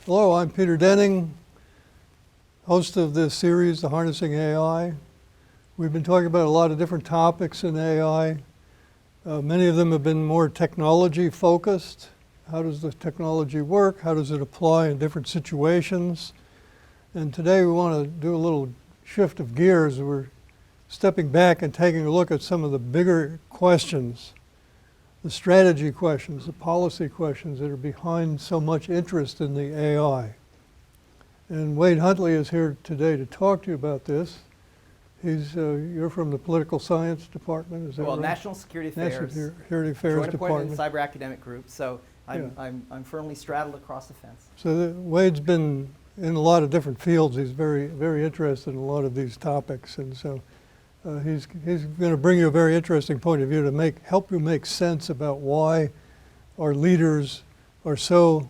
Hello, I'm Peter Denning, host of this series, The Harnessing AI. We've been talking about a lot of different topics in AI. Many of them have been more technology focused. How does the technology work? How does it apply in different situations? And today we want to do a little shift of gears. We're stepping back and taking a look at some of the bigger questions, the strategy questions, the policy questions that are behind so much interest in the AI. And Wade Huntley is here today to talk to you about this. You're from the Political Science Department, is that right? National Security Affairs. National Security Affairs Joint appointed in Department. the Cyber Academic Group, so I'm firmly straddled across the fence. So Wade's been in a lot of different fields. He's very, very interested in a lot of these topics, and so he's going to bring you a very interesting point of view to help you make sense about why our leaders are so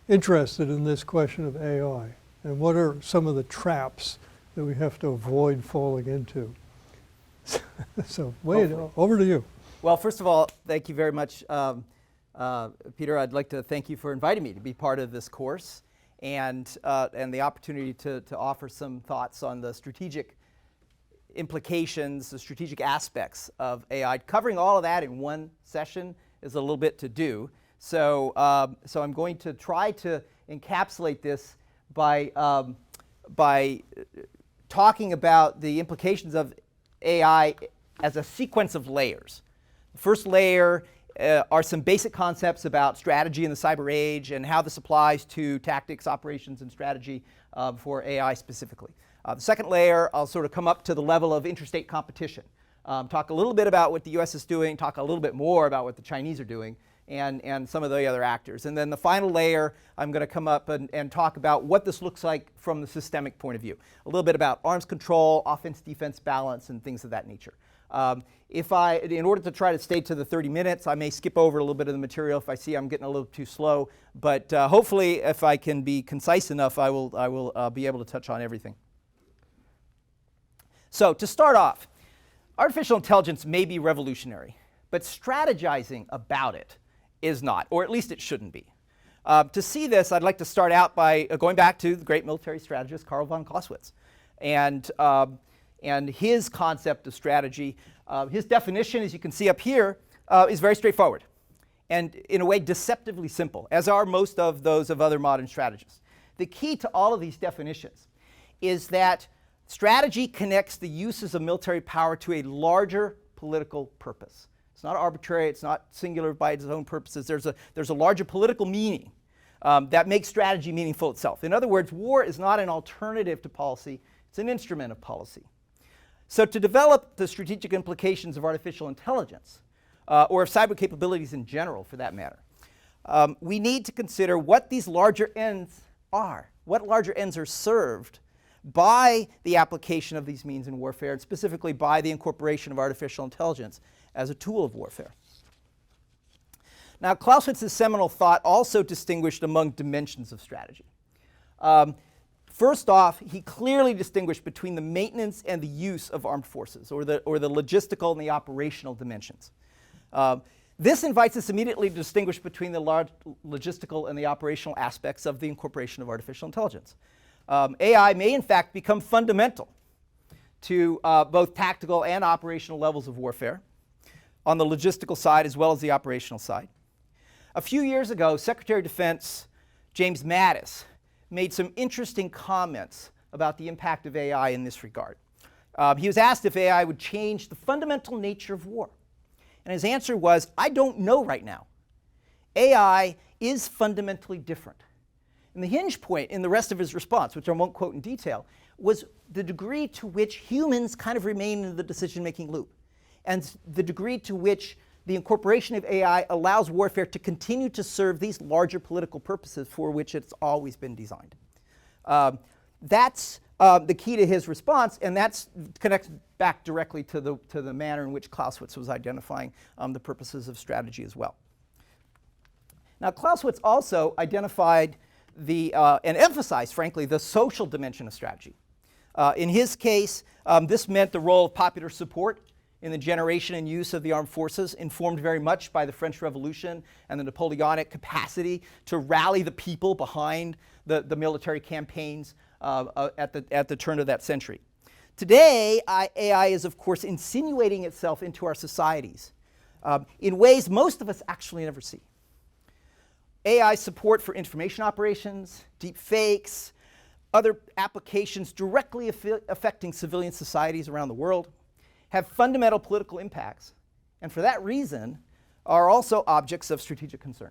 interested in this question of AI, and what are some of the traps that we have to avoid falling into. So Wade, over to you. Well, first of all, thank you very much, Peter. I'd like to thank you for inviting me to be part of this course and the opportunity to offer some thoughts on the strategic implications, the strategic aspects of AI. Covering all of that in one session is a little bit to do. So I'm going to try to encapsulate this by talking about the implications of AI as a sequence of layers. The first layer are some basic concepts about strategy in the cyber age and how this applies to tactics, operations, and strategy for AI specifically. The second layer, I'll sort of come up to the level of interstate competition. Talk a little bit about what the US is doing, talk a little bit more about what the Chinese are doing, and some of the other actors. And then the final layer, I'm going to come up and talk about what this looks like from the systemic point of view. A little bit about arms control, offense-defense balance, and things of that nature. In order to try to stay to the 30 minutes, I may skip over a little bit of the material if I see I'm getting a little too slow. But hopefully, if I can be concise enough, I will be able to touch on everything. So to start off, artificial intelligence may be revolutionary, but strategizing about it is not, or at least it shouldn't be. To see this, I'd like to start out by going back to the great military strategist Karl von Clausewitz and his concept of strategy. His definition, as you can see up here, is very straightforward and in a way deceptively simple, as are most of those of other modern strategists. The key to all of these definitions is that strategy connects the uses of military power to a larger political purpose. It's not arbitrary, it's not singular by its own purposes. There's a larger political meaning that makes strategy meaningful itself. In other words, war is not an alternative to policy, it's an instrument of policy. So to develop the strategic implications of artificial intelligence, or of cyber capabilities in general for that matter, we need to consider what these larger ends are, what larger ends are served by the application of these means in warfare, and specifically by the incorporation of artificial intelligence as a tool of warfare. Now, Clausewitz's seminal thought also distinguished among dimensions of strategy. First off, he clearly distinguished between the maintenance and the use of armed forces, or the logistical and the operational dimensions. This invites us immediately to distinguish between the large logistical and the operational aspects of the incorporation of artificial intelligence. AI may in fact become fundamental to both tactical and operational levels of warfare, on the logistical side as well as the operational side. A few years ago, Secretary of Defense James Mattis made some interesting comments about the impact of AI in this regard. He was asked if AI would change the fundamental nature of war. And his answer was, I don't know right now. AI is fundamentally different. And the hinge point in the rest of his response, which I won't quote in detail, was the degree to which humans kind of remain in the decision-making loop, and the degree to which the incorporation of AI allows warfare to continue to serve these larger political purposes for which it's always been designed. That's the key to his response, and that connects back directly to the manner in which Clausewitz was identifying the purposes of strategy as well. Now, Clausewitz also identified and emphasized, frankly, the social dimension of strategy. In his case, this meant the role of popular support in the generation and use of the armed forces, informed very much by the French Revolution and the Napoleonic capacity to rally the people behind the military campaigns at the turn of that century. Today, AI is, of course, insinuating itself into our societies in ways most of us actually never see. AI support for information operations, deep fakes, other applications directly affecting civilian societies around the world have fundamental political impacts, and for that reason are also objects of strategic concern.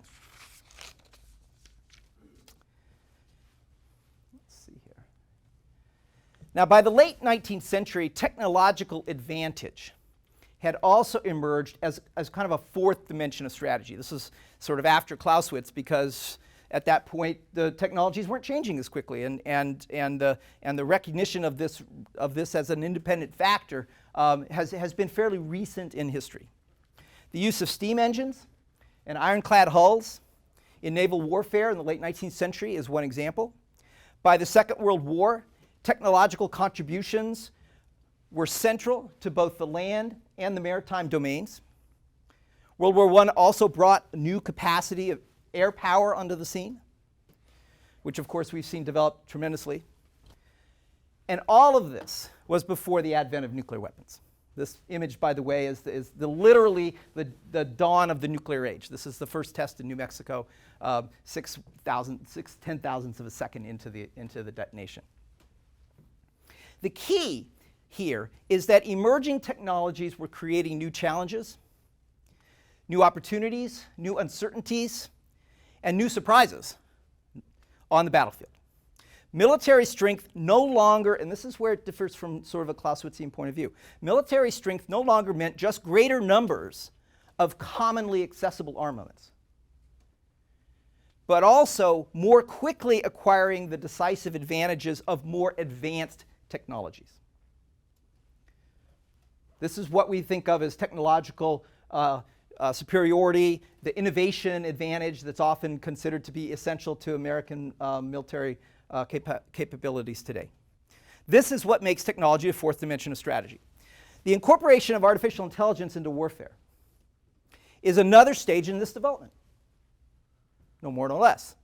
Let's see here. Now, by the late 19th century, technological advantage had also emerged as kind of a fourth dimension of strategy. This is sort of after Clausewitz, because at that point the technologies weren't changing as quickly, and the recognition of this as an independent factor has been fairly recent in history. The use of steam engines and ironclad hulls in naval warfare in the late 19th century is one example. By the Second World War, technological contributions were central to both the land and the maritime domains. World War I also brought new capacity of air power onto the scene, which of course we've seen develop tremendously. And all of this was before the advent of nuclear weapons. This image, by the way, is literally the dawn of the nuclear age. This is the first test in New Mexico, 10,000ths of a second into the detonation. The key here is that emerging technologies were creating new challenges, new opportunities, new uncertainties, and new surprises on the battlefield. Military strength no longer, and this is where it differs from sort of a Clausewitzian point of view, military strength no longer meant just greater numbers of commonly accessible armaments, but also more quickly acquiring the decisive advantages of more advanced technologies. This is what we think of as technological superiority, the innovation advantage that's often considered to be essential to American military capabilities today. This is what makes technology a fourth dimension of strategy. The incorporation of artificial intelligence into warfare is another stage in this development, no more, no less.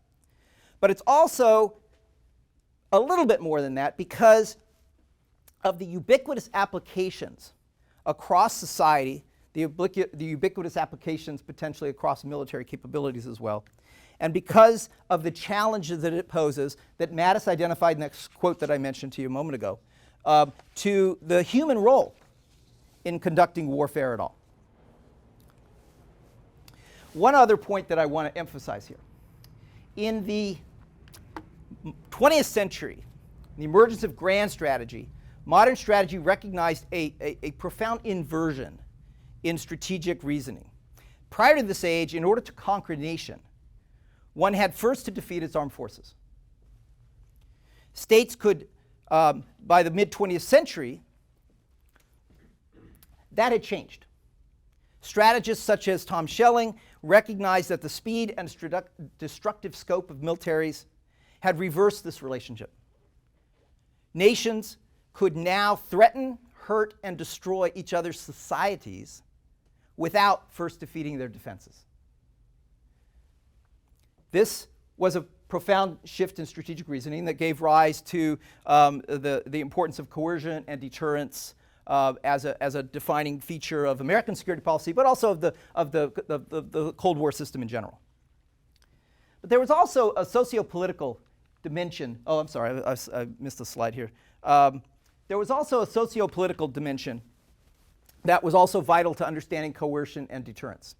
But it's also a little bit more than that because of the ubiquitous applications across society, the ubiquitous applications potentially across military capabilities as well, and because of the challenges that it poses that Mattis identified in that quote that I mentioned to you a moment ago, to the human role in conducting warfare at all. One other point that I want to emphasize here. In the 20th century, the emergence of grand strategy, modern strategy recognized a profound inversion in strategic reasoning. Prior to this age, in order to conquer a nation, one had first to defeat its armed forces. States could, by the mid-20th century, that had changed. Strategists such as Tom Schelling recognized that the speed and destructive scope of militaries had reversed this relationship. Nations could now threaten, hurt, and destroy each other's societies without first defeating their defenses. This was a profound shift in strategic reasoning that gave rise to the importance of coercion and deterrence as a defining feature of American security policy, but also of the Cold War system in general. But there was also a socio-political dimension. Oh, I'm sorry, I missed a slide here. There was also a socio-political dimension that was also vital to understanding coercion and deterrence.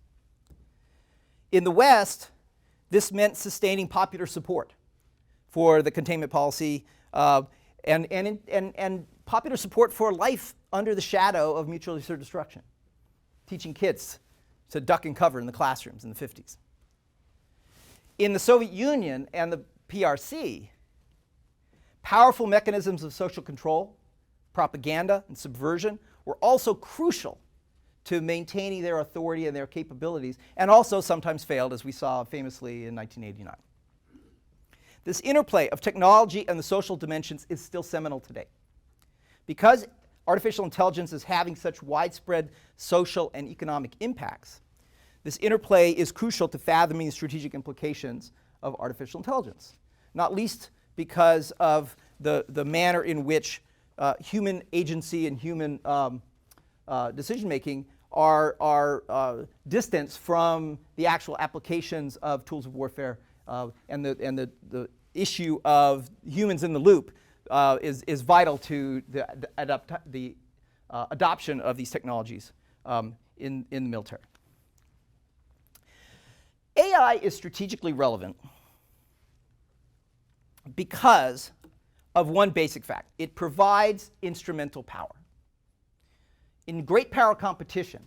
In the West, this meant sustaining popular support for the containment policy and popular support for life under the shadow of mutually assured destruction, teaching kids to duck and cover in the classrooms in the 50s. In the Soviet Union and the PRC, powerful mechanisms of social control, propaganda, and subversion were also crucial to maintaining their authority and their capabilities, and also sometimes failed, as we saw famously in 1989. This interplay of technology and the social dimensions is still seminal today. Because artificial intelligence is having such widespread social and economic impacts, this interplay is crucial to fathoming the strategic implications of artificial intelligence, not least because of the manner in which human agency and human decision-making are distanced from the actual applications of tools of warfare, and the issue of humans in the loop is vital to the adoption of these technologies in the military. AI is strategically relevant because of one basic fact. It provides instrumental power. In great power competition,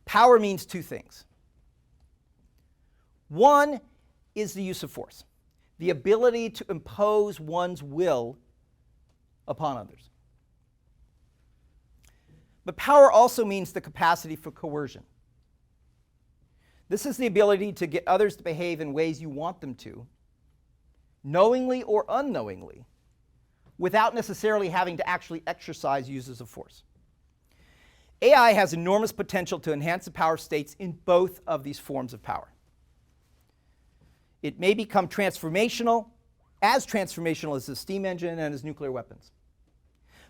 power means two things. One is the use of force, the ability to impose one's will upon others. But power also means the capacity for coercion. This is the ability to get others to behave in ways you want them to, knowingly or unknowingly, without necessarily having to actually exercise uses of force. AI has enormous potential to enhance the power states in both of these forms of power. It may become transformational as the steam engine and as nuclear weapons,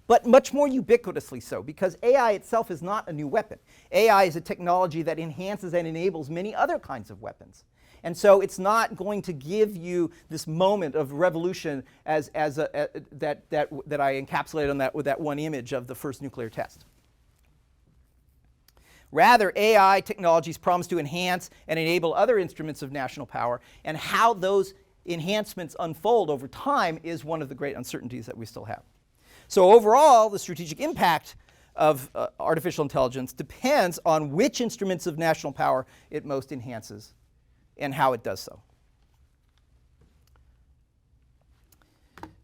but much more ubiquitously so, because AI itself is not a new weapon. AI is a technology that enhances and enables many other kinds of weapons. And so it's not going to give you this moment of revolution that I encapsulated with that one image of the first nuclear test. Rather, AI technologies promise to enhance and enable other instruments of national power, and how those enhancements unfold over time is one of the great uncertainties that we still have. So overall, the strategic impact of artificial intelligence depends on which instruments of national power it most enhances and how it does so.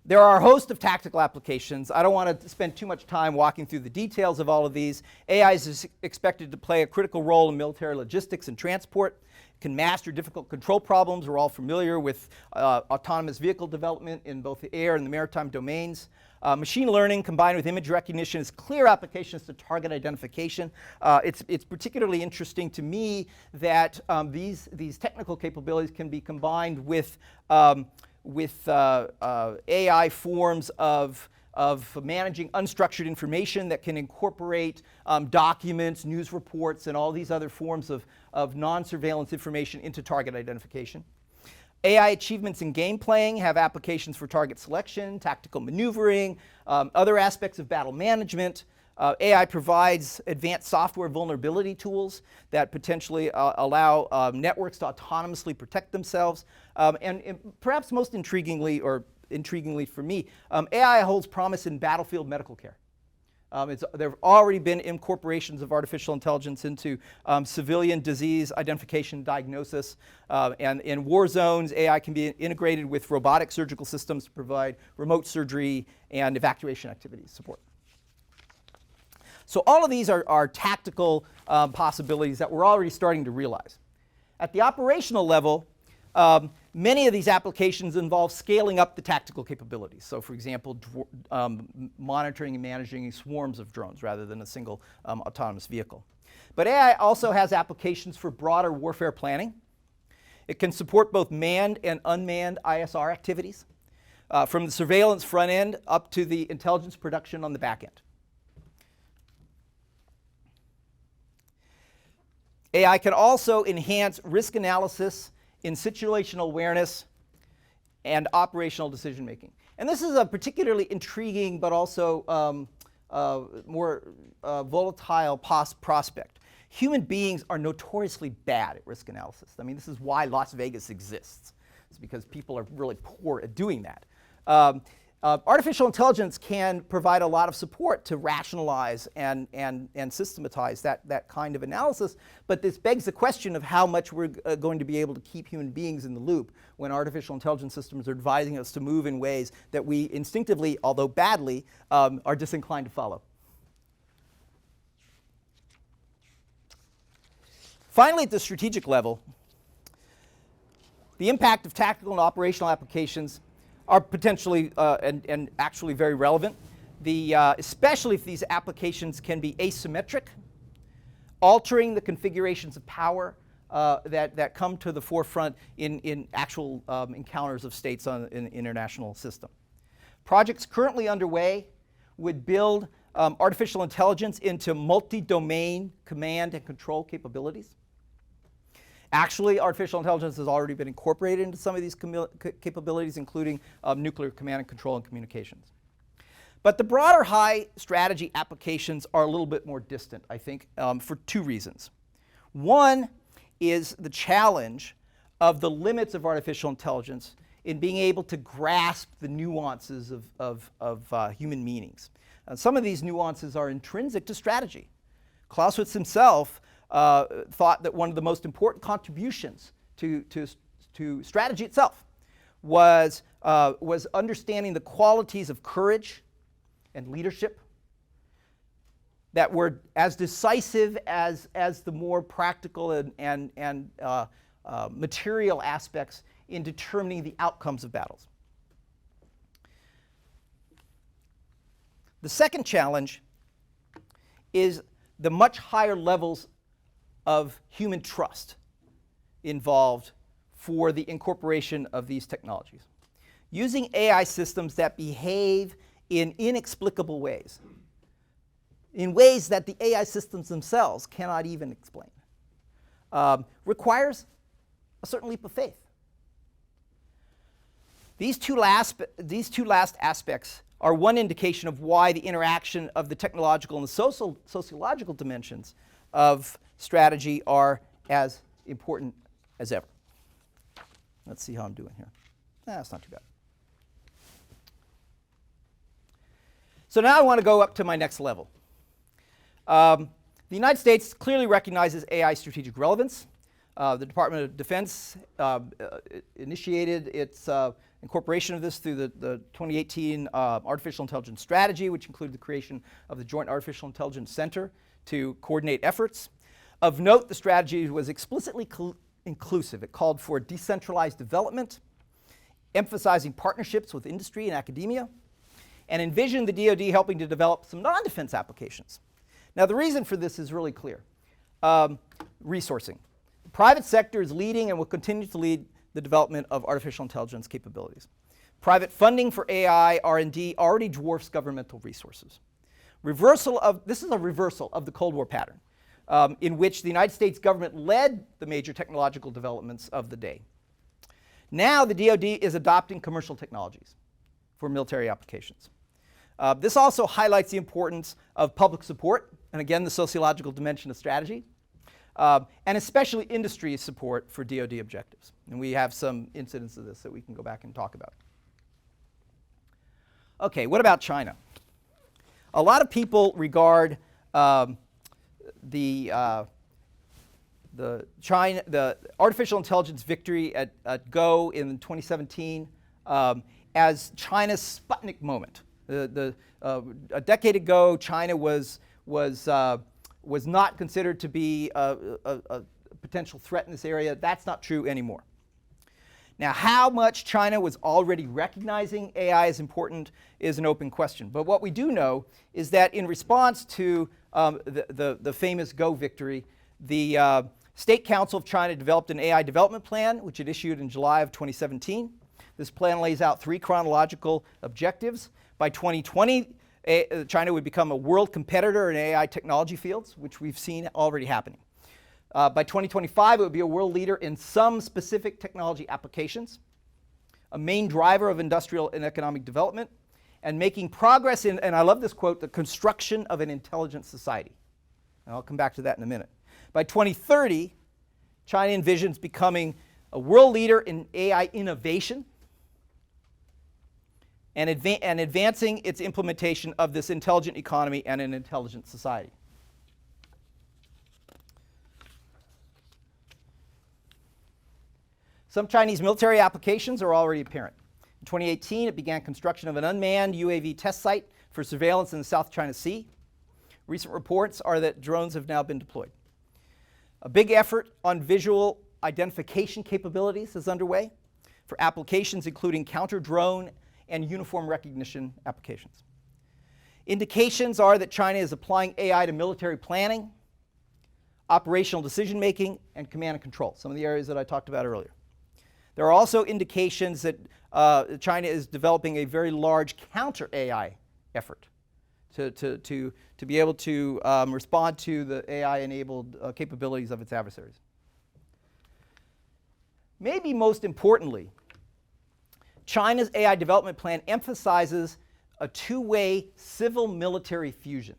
There are a host of tactical applications. I don't want to spend too much time walking through the details of all of these. AI is expected to play a critical role in military logistics and transport. It can master difficult control problems. We're all familiar with autonomous vehicle development in both the air and the maritime domains. Machine learning combined with image recognition is clear applications to target identification. It's particularly interesting to me that these technical capabilities can be combined with AI forms of managing unstructured information that can incorporate documents, news reports, and all these other forms of non-surveillance information into target identification. AI achievements in game playing have applications for target selection, tactical maneuvering, other aspects of battle management. AI provides advanced software vulnerability tools that potentially allow networks to autonomously protect themselves. And perhaps most intriguingly for me, AI holds promise in battlefield medical care. There have already been incorporations of artificial intelligence into civilian disease identification, diagnosis, and in war zones, AI can be integrated with robotic surgical systems to provide remote surgery and evacuation activities support. So all of these are tactical possibilities that we're already starting to realize. At the operational level, many of these applications involve scaling up the tactical capabilities. So for example, monitoring and managing swarms of drones rather than a single autonomous vehicle. But AI also has applications for broader warfare planning. It can support both manned and unmanned ISR activities, from the surveillance front end up to the intelligence production on the back end. AI can also enhance risk analysis in situational awareness and operational decision making. And this is a particularly intriguing but also more volatile prospect. Human beings are notoriously bad at risk analysis. I mean, this is why Las Vegas exists. It's because people are really poor at doing that. Artificial intelligence can provide a lot of support to rationalize and systematize that kind of analysis, but this begs the question of how much we're going to be able to keep human beings in the loop when artificial intelligence systems are advising us to move in ways that we instinctively, although badly, are disinclined to follow. Finally, at the strategic level, the impact of tactical and operational applications are potentially and actually very relevant. especially if these applications can be asymmetric, altering the configurations of power that come to the forefront in actual encounters of states in the international system. Projects currently underway would build artificial intelligence into multi-domain command and control capabilities. Actually, artificial intelligence has already been incorporated into some of these capabilities, including nuclear command and control and communications. But the broader high strategy applications are a little bit more distant, I think, for two reasons. One is the challenge of the limits of artificial intelligence in being able to grasp the nuances of human meanings. Some of these nuances are intrinsic to strategy. Clausewitz himself thought that one of the most important contributions to strategy itself was understanding the qualities of courage and leadership that were as decisive as the more practical and material aspects in determining the outcomes of battles. The second challenge is the much higher levels of human trust involved for the incorporation of these technologies. Using AI systems that behave in inexplicable ways, in ways that the AI systems themselves cannot even explain, requires a certain leap of faith. These two last aspects are one indication of why the interaction of the technological and the sociological dimensions of strategy are as important as ever. Let's see how I'm doing here. That's not too bad. So now I want to go up to my next level. The United States clearly recognizes AI strategic relevance. The Department of Defense initiated its incorporation of this through the 2018 Artificial Intelligence Strategy, which included the creation of the Joint Artificial Intelligence Center to coordinate efforts. Of note, the strategy was explicitly inclusive. It called for decentralized development, emphasizing partnerships with industry and academia, and envisioned the DoD helping to develop some non-defense applications. Now, the reason for this is really clear. Resourcing. The private sector is leading and will continue to lead the development of artificial intelligence capabilities. Private funding for AI R&D already dwarfs governmental resources. This is a reversal of the Cold War pattern, in which the United States government led the major technological developments of the day. Now the DoD is adopting commercial technologies for military applications. This also highlights the importance of public support, and again, the sociological dimension of strategy, and especially industry support for DoD objectives. And we have some incidents of this that we can go back and talk about. Okay, what about China? A lot of people regard the artificial intelligence victory at Go in 2017 as China's Sputnik moment. A decade ago, China was not considered to be a potential threat in this area. That's not true anymore. Now, how much China was already recognizing AI as important is an open question. But what we do know is that in response to the famous Go victory, the State Council of China developed an AI development plan, which it issued in July of 2017. This plan lays out 3 chronological objectives. By 2020, China would become a world competitor in AI technology fields, which we've seen already happening. By 2025, it would be a world leader in some specific technology applications, a main driver of industrial and economic development, and making progress in, and I love this quote, the construction of an intelligent society. And I'll come back to that in a minute. By 2030, China envisions becoming a world leader in AI innovation and advancing its implementation of this intelligent economy and an intelligent society. Some Chinese military applications are already apparent. In 2018, it began construction of an unmanned UAV test site for surveillance in the South China Sea. Recent reports are that drones have now been deployed. A big effort on visual identification capabilities is underway for applications including counter-drone and uniform recognition applications. Indications are that China is applying AI to military planning, operational decision making, and command and control, some of the areas that I talked about earlier. There are also indications that China is developing a very large counter-AI effort to be able to respond to the AI-enabled capabilities of its adversaries. Maybe most importantly, China's AI development plan emphasizes a two-way civil-military fusion.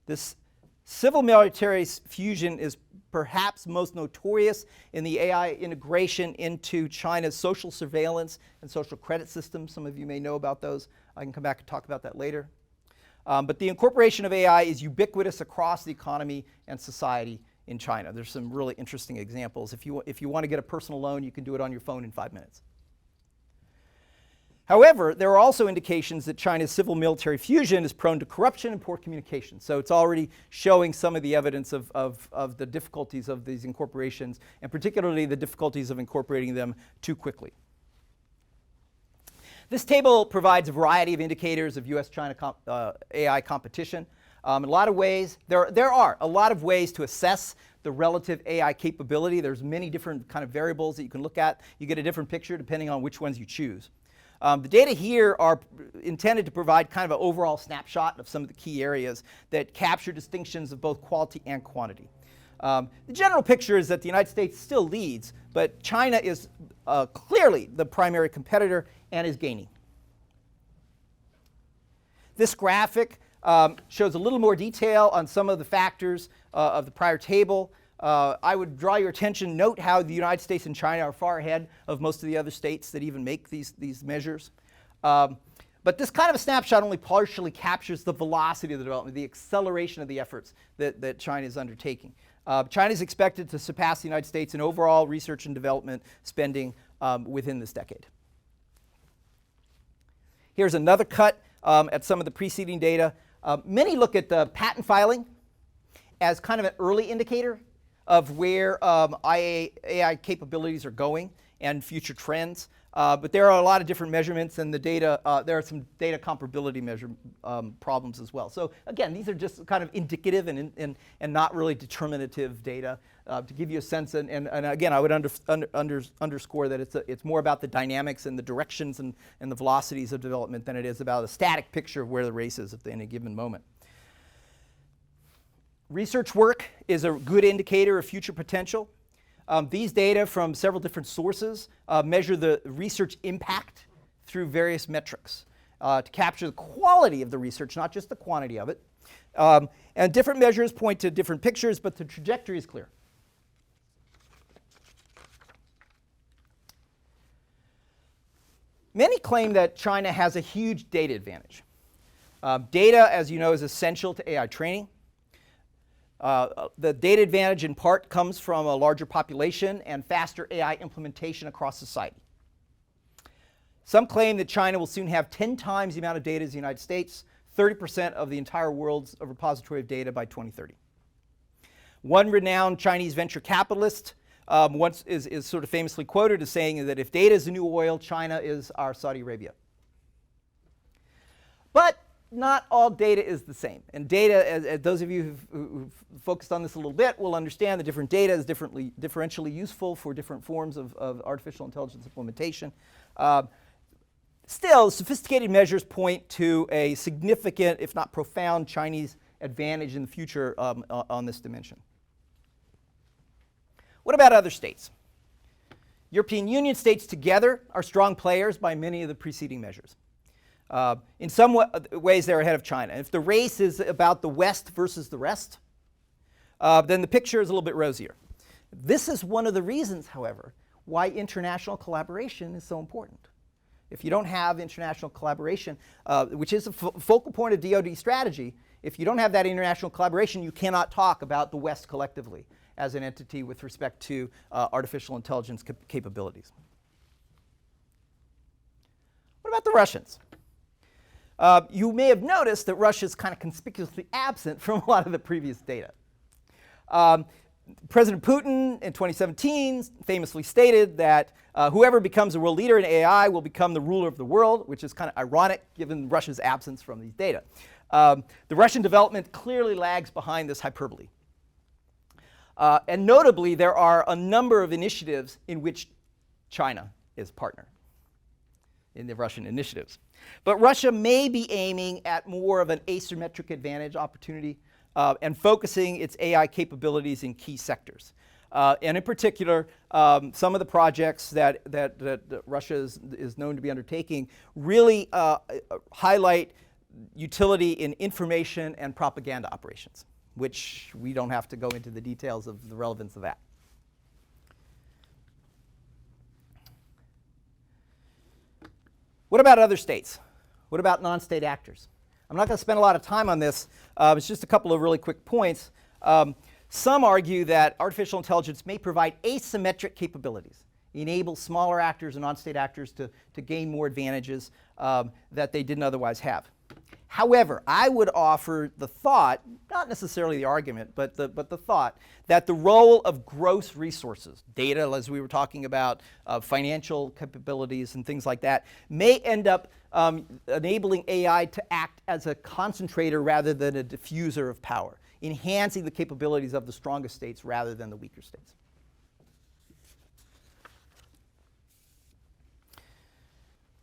This civil-military fusion is perhaps most notorious in the AI integration into China's social surveillance and social credit systems. Some of you may know about those. I can come back and talk about that later. But the incorporation of AI is ubiquitous across the economy and society in China. There's some really interesting examples. If you want to get a personal loan, you can do it on your phone in 5 minutes. However, there are also indications that China's civil-military fusion is prone to corruption and poor communication. So it's already showing some of the evidence of the difficulties of these incorporations, and particularly the difficulties of incorporating them too quickly. This table provides a variety of indicators of US-China AI competition. In a lot of ways, there are a lot of ways to assess the relative AI capability. There's many different kind of variables that you can look at. You get a different picture depending on which ones you choose. The data here are intended to provide kind of an overall snapshot of some of the key areas that capture distinctions of both quality and quantity. The general picture is that the United States still leads, but China is clearly the primary competitor and is gaining. This graphic shows a little more detail on some of the factors of the prior table. I would draw your attention, note how the United States and China are far ahead of most of the other states that even make these measures. But this kind of a snapshot only partially captures the velocity of the development, the acceleration of the efforts that China is undertaking. China is expected to surpass the United States in overall research and development spending within this decade. Here's another cut at some of the preceding data. Many look at the patent filing as kind of an early indicator of where AI capabilities are going and future trends. But there are a lot of different measurements, and the data, there are some data comparability problems as well. So again, these are just kind of indicative and not really determinative data to give you a sense. And again, I would underscore that it's more about the dynamics and the directions and the velocities of development than it is about a static picture of where the race is at any given moment. Research work is a good indicator of future potential. These data from several different sources measure the research impact through various metrics to capture the quality of the research, not just the quantity of it. And different measures point to different pictures, but the trajectory is clear. Many claim that China has a huge data advantage. Data, as you know, is essential to AI training. The data advantage in part comes from a larger population and faster AI implementation across society. Some claim that China will soon have 10 times the amount of data as the United States, 30% of the entire world's repository of data by 2030. One renowned Chinese venture capitalist once is sort of famously quoted as saying that if data is the new oil, China is our Saudi Arabia. But not all data is the same. And data, as those of you who've focused on this a little bit will understand that different data is differentially useful for different forms of artificial intelligence implementation. Still, sophisticated measures point to a significant, if not profound, Chinese advantage in the future on this dimension. What about other states? European Union states together are strong players by many of the preceding measures. In some ways, they're ahead of China. If the race is about the West versus the rest, then the picture is a little bit rosier. This is one of the reasons, however, why international collaboration is so important. If you don't have international collaboration, which is a focal point of DoD strategy, if you don't have that international collaboration, you cannot talk about the West collectively as an entity with respect to artificial intelligence capabilities. What about the Russians? You may have noticed that Russia is kind of conspicuously absent from a lot of the previous data. President Putin in 2017 famously stated that whoever becomes a world leader in AI will become the ruler of the world, which is kind of ironic given Russia's absence from these data. The Russian development clearly lags behind this hyperbole. And notably, there are a number of initiatives in which China is partner in the Russian initiatives. But Russia may be aiming at more of an asymmetric advantage opportunity and focusing its AI capabilities in key sectors. And in particular, some of the projects that Russia is known to be undertaking really highlight utility in information and propaganda operations, which we don't have to go into the details of the relevance of that. What about other states? What about non-state actors? I'm not going to spend a lot of time on this. It's just a couple of really quick points. Some argue that artificial intelligence may provide asymmetric capabilities, enable smaller actors and non-state actors to gain more advantages that they didn't otherwise have. However, I would offer the thought, not necessarily the argument, but the thought that the role of gross resources, data as we were talking about, financial capabilities and things like that, may end up enabling AI to act as a concentrator rather than a diffuser of power, enhancing the capabilities of the strongest states rather than the weaker states.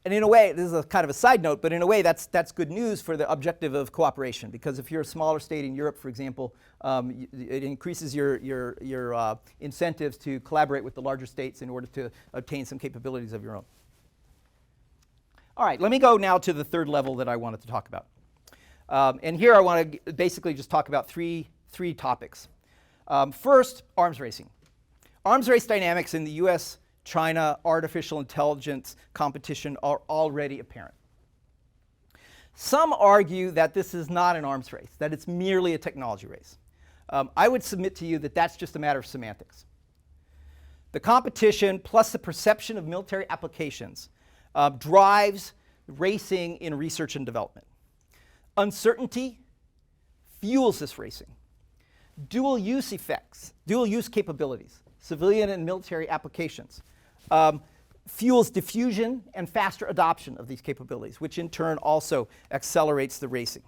And in a way, this is a kind of a side note, but in a way that's good news for the objective of cooperation, because if you're a smaller state in Europe, for example, it increases your incentives to collaborate with the larger states in order to obtain some capabilities of your own. All right, let me go now to the third level that I wanted to talk about. And here I want to basically just talk about three topics. First, arms racing. Arms race dynamics in the US, China, artificial intelligence competition are already apparent. Some argue that this is not an arms race, that it's merely a technology race. I would submit to you that that's just a matter of semantics. The competition plus the perception of military applications drives racing in research and development. Uncertainty fuels this racing. Dual use effects, dual use capabilities, civilian and military applications, fuels diffusion and faster adoption of these capabilities, which in turn also accelerates the racing.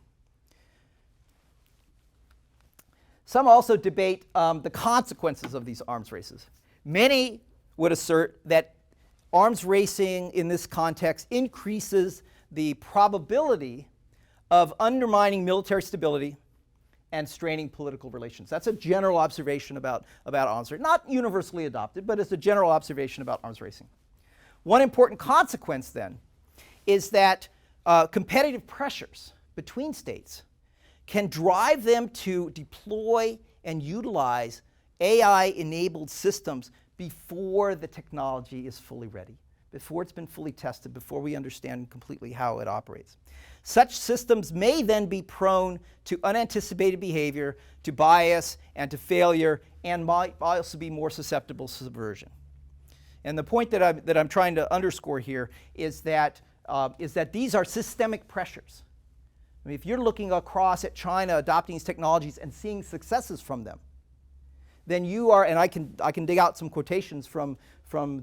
Some also debate the consequences of these arms races. Many would assert that arms racing in this context increases the probability of undermining military stability and straining political relations. That's a general observation about arms racing. Not universally adopted, but it's a general observation about arms racing. One important consequence then is that competitive pressures between states can drive them to deploy and utilize AI-enabled systems before the technology is fully ready, before it's been fully tested, before we understand completely how it operates. Such systems may then be prone to unanticipated behavior, to bias, and to failure, and might also be more susceptible to subversion. And the point that I'm trying to underscore here is that these are systemic pressures. I mean, if you're looking across at China adopting these technologies and seeing successes from them, then you are, and I can dig out some quotations from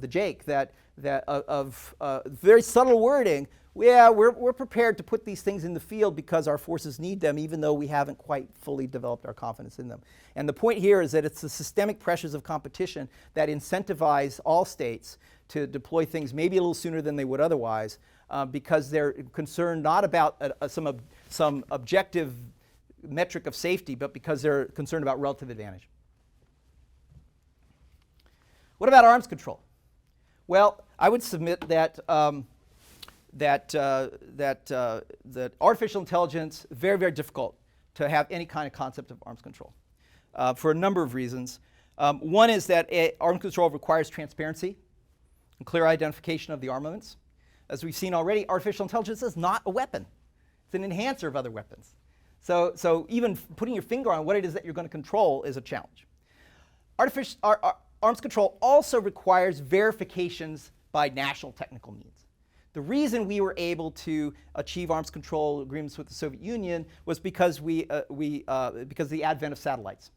the Jake that of very subtle wording. Yeah, we're prepared to put these things in the field because our forces need them, even though we haven't quite fully developed our confidence in them. And the point here is that it's the systemic pressures of competition that incentivize all states to deploy things maybe a little sooner than they would otherwise, because they're concerned not about some objective metric of safety, but because they're concerned about relative advantage. What about arms control? Well, I would submit that that artificial intelligence is very, very difficult to have any kind of concept of arms control for a number of reasons. One is that arms control requires transparency and clear identification of the armaments. As we've seen already, artificial intelligence is not a weapon. It's an enhancer of other weapons. So even putting your finger on what it is that you're going to control is a challenge. Arms control also requires verifications by national technical means. The reason we were able to achieve arms control agreements with the Soviet Union was because because of the advent of satellites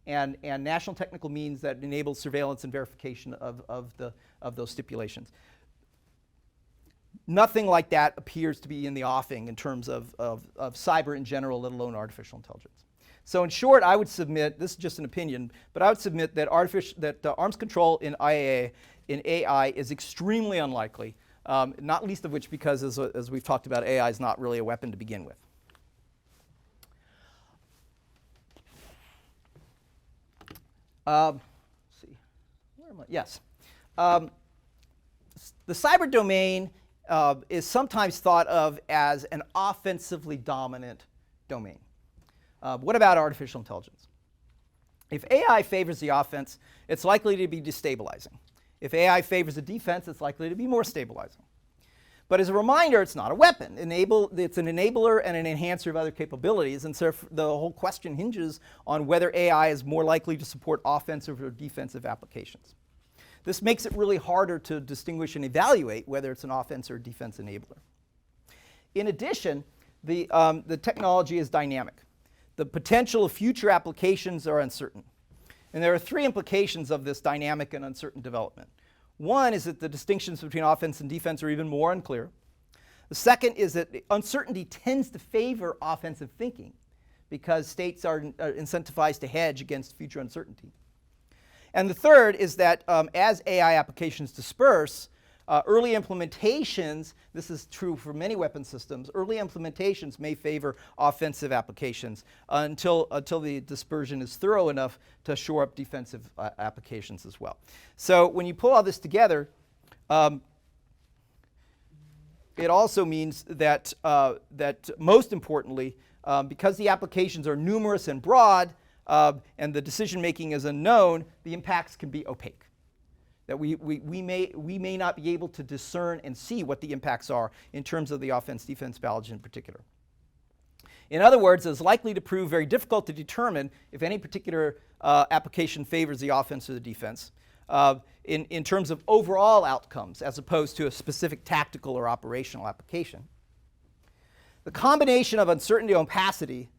and national technical means that enable surveillance and verification of those stipulations. Nothing like that appears to be in the offing in terms of cyber in general, let alone artificial intelligence. So in short, I would submit, this is just an opinion, but I would submit that arms control in AI is extremely unlikely, not least of which because, as we've talked about, AI is not really a weapon to begin with. Let's see, where am I? Yes. The cyber domain is sometimes thought of as an offensively dominant domain. What about artificial intelligence? If AI favors the offense, it's likely to be destabilizing. If AI favors the defense, it's likely to be more stabilizing. But as a reminder, it's not a weapon. It's an enabler and an enhancer of other capabilities, and so the whole question hinges on whether AI is more likely to support offensive or defensive applications. This makes it really harder to distinguish and evaluate whether it's an offense or defense enabler. In addition, the technology is dynamic. The potential of future applications are uncertain. And there are three implications of this dynamic and uncertain development. One is that the distinctions between offense and defense are even more unclear. The second is that uncertainty tends to favor offensive thinking because states are incentivized to hedge against future uncertainty. And the third is that as AI applications disperse, early implementations, this is true for many weapon systems, early implementations may favor offensive applications until the dispersion is thorough enough to shore up defensive applications as well. So when you pull all this together, it also means that, that most importantly, because the applications are numerous and broad and the decision making is unknown, the impacts can be opaque. That we may not be able to discern and see what the impacts are in terms of the offense-defense balance in particular. In other words, it's likely to prove very difficult to determine if any particular application favors the offense or the defense in terms of overall outcomes as opposed to a specific tactical or operational application. The combination of uncertainty and opacity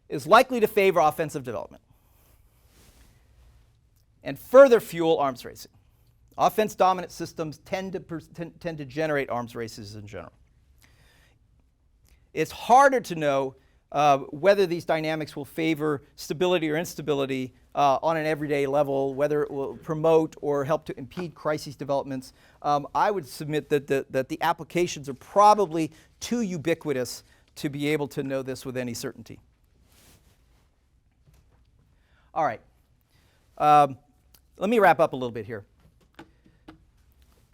is likely to favor offensive development and further fuel arms racing. Offense-dominant systems tend to generate arms races in general. It's harder to know whether these dynamics will favor stability or instability on an everyday level, whether it will promote or help to impede crisis developments. I would submit that the applications are probably too ubiquitous to be able to know this with any certainty. All right. Let me wrap up a little bit here.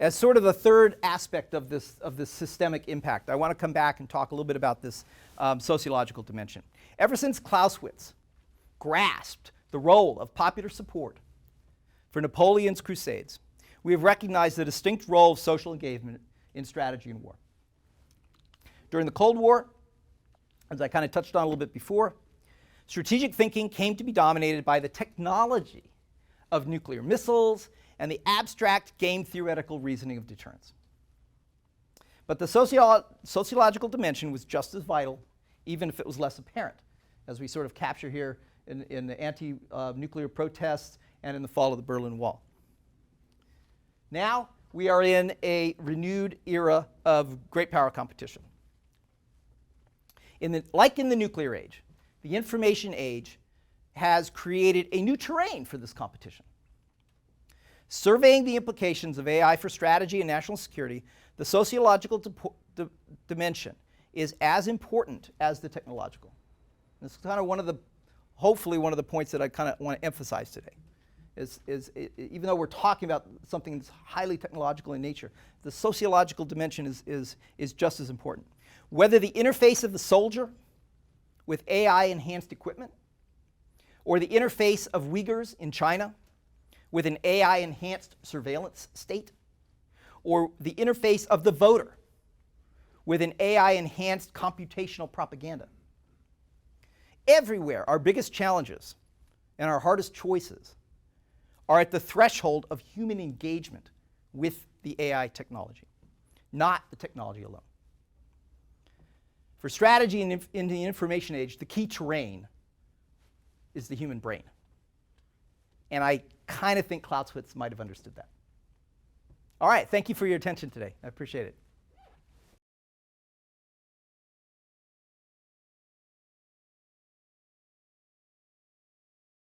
As sort of the third aspect of this systemic impact, I want to come back and talk a little bit about this sociological dimension. Ever since Clausewitz grasped the role of popular support for Napoleon's crusades, we have recognized the distinct role of social engagement in strategy and war. During the Cold War, as I kind of touched on a little bit before, strategic thinking came to be dominated by the technology of nuclear missiles and the abstract game theoretical reasoning of deterrence. But the sociological dimension was just as vital, even if it was less apparent, as we sort of capture here in the anti-nuclear protests and in the fall of the Berlin Wall. Now we are in a renewed era of great power competition. Like in the nuclear age, the information age has created a new terrain for this competition. Surveying the implications of AI for strategy and national security, the sociological dimension is as important as the technological. This is kind of hopefully one of the points that I kind of want to emphasize today. Even though we're talking about something that's highly technological in nature, the sociological dimension is just as important. Whether the interface of the soldier with AI-enhanced equipment, or the interface of Uyghurs in China with an AI-enhanced surveillance state, or the interface of the voter with an AI-enhanced computational propaganda. Everywhere, our biggest challenges and our hardest choices are at the threshold of human engagement with the AI technology, not the technology alone. For strategy in the information age, the key terrain is the human brain. And I kind of think Clausewitz might have understood that. All right, thank you for your attention today. I appreciate it.